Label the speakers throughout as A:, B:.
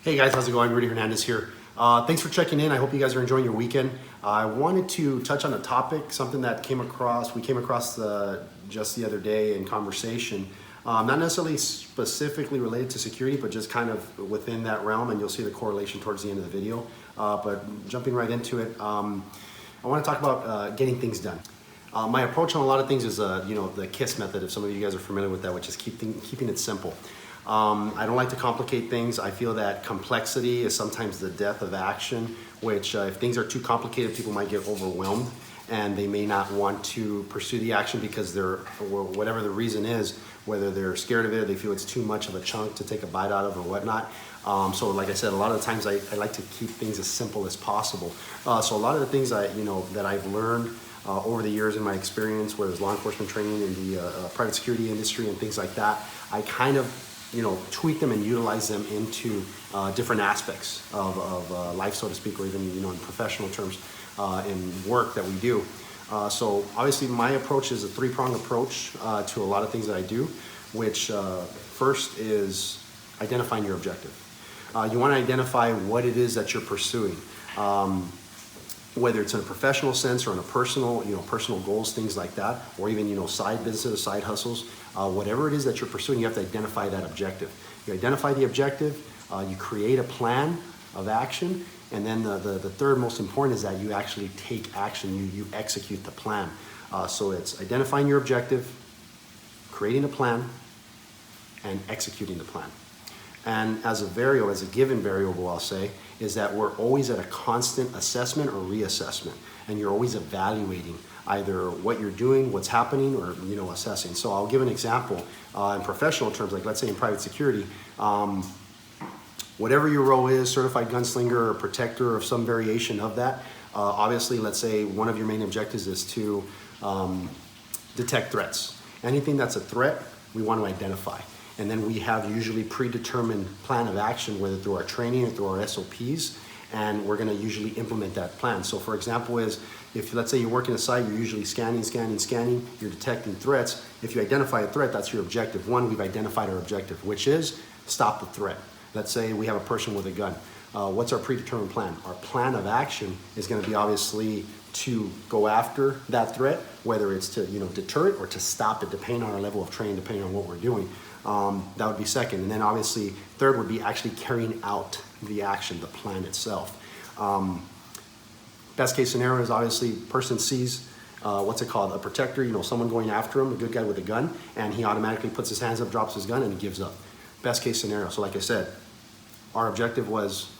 A: Hey guys, how's it going? Rudy Hernandez here. Thanks for checking in. I hope you guys are enjoying your weekend. I wanted to touch on a topic, something that we came across just the other day in conversation. Not necessarily specifically related to security, but just kind of within that realm, and you'll see the correlation towards the end of the video. But jumping right into it, I want to talk about getting things done. My approach on a lot of things is, the KISS method, if some of you guys are familiar with that, which is keeping it simple. I don't like to complicate things. I feel that complexity is sometimes the death of action, which if things are too complicated, people might get overwhelmed and they may not want to pursue the action because whatever the reason is, whether they're scared of it, or they feel it's too much of a chunk to take a bite out of or whatnot. So like I said, a lot of the times I like to keep things as simple as possible. So a lot of the things that I've learned over the years in my experience, whether it's law enforcement training in the private security industry and things like that, I kind of tweak them and utilize them into different aspects of life, so to speak, or even in professional terms in work that we do. So obviously my approach is a three-pronged approach to a lot of things that I do, which first is identifying your objective. You want to identify what it is that you're pursuing. Whether it's in a professional sense or in a personal goals, things like that, or even, side businesses, side hustles, whatever it is that you're pursuing, you have to identify that objective. You identify the objective, you create a plan of action, and then the third most important is that you actually take action, you execute the plan. So it's identifying your objective, creating a plan, and executing the plan. And as a given variable, I'll say, is that we're always at a constant assessment or reassessment. And you're always evaluating either what you're doing, what's happening, or assessing. So I'll give an example in professional terms, like let's say in private security, whatever your role is, certified gunslinger or protector or some variation of that, obviously let's say one of your main objectives is to detect threats. Anything that's a threat, we want to identify. And then we have usually predetermined plan of action, whether through our training or through our SOPs, and we're going to usually implement that plan. So for example if let's say you're working a site, you're usually scanning, you're detecting threats. If you identify a threat, that's your objective. One, we've identified our objective, which is stop the threat. Let's say we have a person with a gun. What's our predetermined plan? Our plan of action is going to be obviously to go after that threat, whether it's to deter it or to stop it, depending on our level of training, depending on what we're doing. That would be second. And then obviously third would be actually carrying out the action, the plan itself. Best case scenario is obviously person sees a protector, someone going after him, a good guy with a gun, and he automatically puts his hands up, drops his gun, and he gives up. Best case scenario. So like I said, our objective was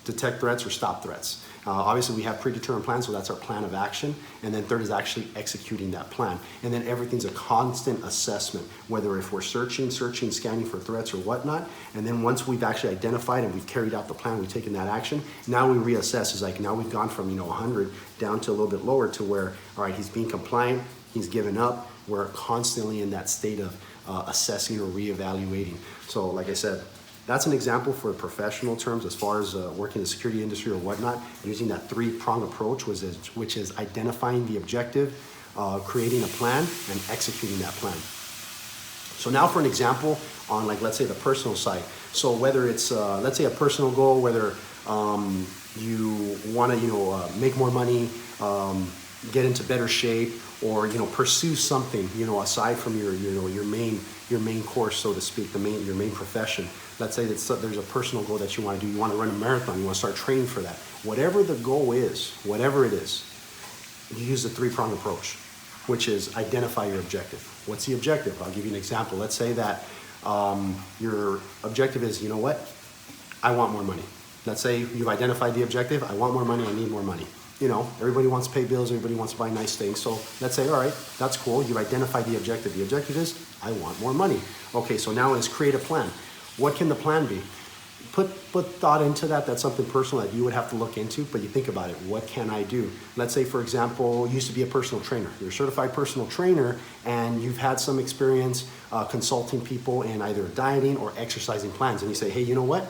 A: detect threats or stop threats. Obviously we have predetermined plans, so that's our plan of action. And then third is actually executing that plan. And then everything's a constant assessment, whether if we're searching, scanning for threats or whatnot. And then once we've actually identified and we've carried out the plan, we've taken that action, now we reassess. It's like now we've gone from 100 down to a little bit lower to where, all right, he's being compliant, he's given up. We're constantly in that state of assessing or reevaluating. So like I said, that's an example for professional terms as far as working in the security industry or whatnot, using that three-pronged approach, which is identifying the objective, creating a plan, and executing that plan. So now for an example on let's say the personal side. So whether it's, let's say a personal goal, whether you want to, make more money, get into better shape, or pursue something aside from your main course, so to speak, your main profession. Let's say that there's a personal goal that you want to do. You want to run a marathon. You want to start training for that. Whatever the goal is, whatever it is, you use the three-pronged approach, which is identify your objective. What's the objective? I'll give you an example. Let's say that your objective is, I want more money. Let's say you've identified the objective. I want more money. I need more money. Everybody wants to pay bills, everybody wants to buy nice things. So let's say, all right, that's cool. You've identified the objective. The objective is, I want more money. Okay, so now let's create a plan. What can the plan be? Put thought into that. That's something personal that you would have to look into, but you think about it. What can I do? Let's say, for example, you used to be a personal trainer. You're a certified personal trainer, and you've had some experience consulting people in either dieting or exercising plans. And you say, hey, you know what?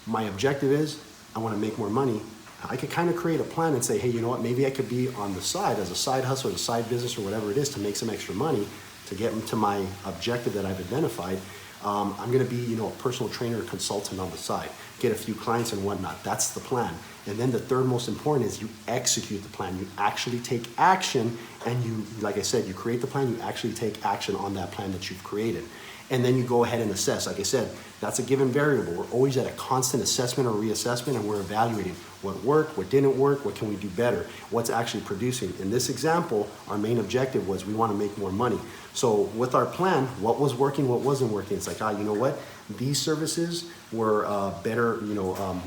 A: My objective is, I want to make more money. I could kind of create a plan and say, hey, you know what? Maybe I could be on the side as a side hustle or a side business or whatever it is to make some extra money to get to my objective that I've identified. I'm going to be, you know, a personal trainer or consultant on the side, get a few clients and whatnot. That's the plan. And then the third most important is you execute the plan. You actually take action, and you, like I said, you create the plan, you actually take action on that plan that you've created. And then you go ahead and assess. Like I said, that's a given variable. We're always at a constant assessment or reassessment, and we're evaluating what worked, what didn't work, what can we do better, what's actually producing. In this example, our main objective was we want to make more money. So with our plan, what was working, what wasn't working? It's like, you know what? These services were better, you know,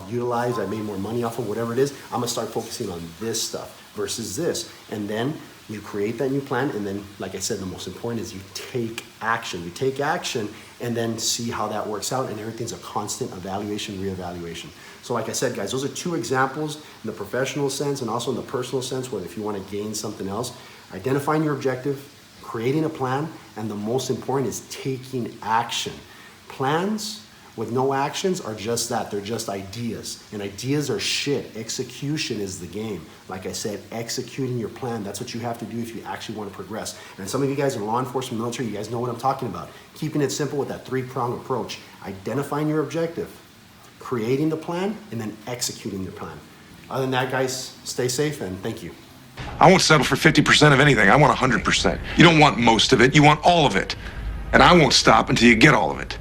A: utilized. I made more money off of whatever it is. I'm gonna start focusing on this stuff versus this. And then you create that new plan, and then, like I said, the most important is you take action. You take action and then see how that works out, and everything's a constant evaluation, reevaluation. So like I said, guys, those are two examples in the professional sense and also in the personal sense, where if you want to gain something else, identifying your objective, creating a plan, and the most important is taking action. Plans with no actions are just that. They're just ideas. And ideas are shit. Execution is the game. Like I said, executing your plan, that's what you have to do if you actually want to progress. And some of you guys in law enforcement, military, you guys know what I'm talking about. Keeping it simple with that three-pronged approach. Identifying your objective, creating the plan, and then executing your plan. Other than that, guys, stay safe and thank you.
B: I won't settle for 50% of anything. I want 100%. You don't want most of it. You want all of it. And I won't stop until you get all of it.